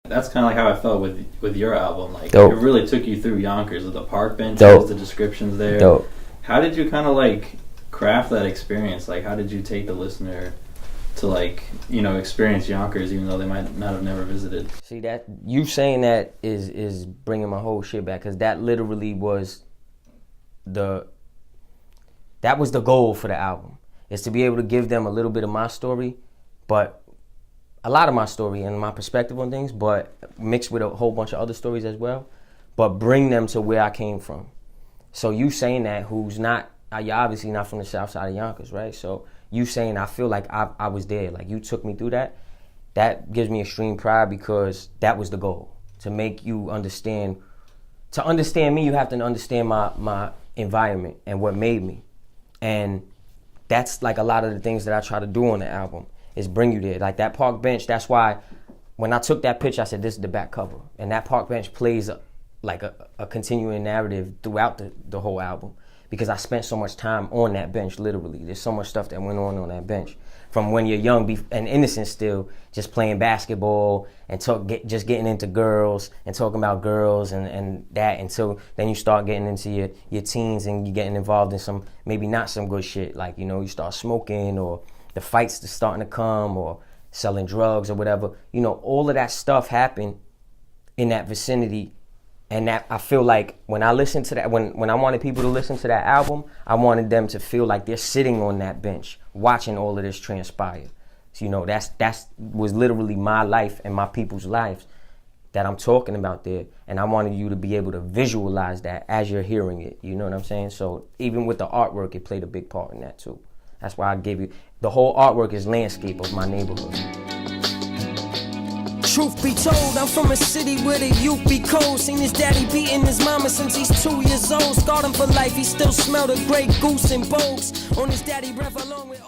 That's kind of like how I felt with your album. Like, Dope. it really took you through Yonkers with the park benches, Dope. the descriptions there. Dope. How did you kind of like craft that experience? Like, how did you take the listener to, like, you know, experience Yonkers even though they might not have never visited? See, that you saying that is bringing my whole shit back, because that literally was the goal for the album, is to be able to give them a little bit of my story, but a lot of my story and my perspective on things, but mixed with a whole bunch of other stories as well, but bring them to where I came from. So you saying that, who's not, you're obviously not from the south side of Yonkers, right? So you saying, I feel like I was there, like you took me through that, that gives me extreme pride, because that was the goal, to make you understand. To understand me, you have to understand my environment and what made me. And that's like a lot of the things that I try to do on the album, is bring you there. Like that park bench, that's why when I took that picture, I said, this is the back cover. And that park bench plays like a continuing narrative throughout the whole album, because I spent so much time on that bench, literally. There's so much stuff that went on that bench. From when you're young and innocent still, just playing basketball and just getting into girls and talking about girls and that, until then you start getting into your teens and you getting involved in some, maybe not some good shit, like, you know, you start smoking, or the fights are starting to come, or selling drugs or whatever. You know, all of that stuff happened in that vicinity. And that, I feel like when I listened to that, when I wanted people to listen to that album, I wanted them to feel like they're sitting on that bench watching all of this transpire. So, you know, that's was literally my life and my people's lives that I'm talking about there. And I wanted you to be able to visualize that as you're hearing it. You know what I'm saying? So even with the artwork, it played a big part in that too. That's why I gave you, the whole artwork is landscape of my neighborhood. Truth be told, I'm from a city where the youth be cold. Seen his daddy beating his mama since he's 2 years old. Scarred him for life, he still smell the Grey Goose and Bogues on his daddy breath along with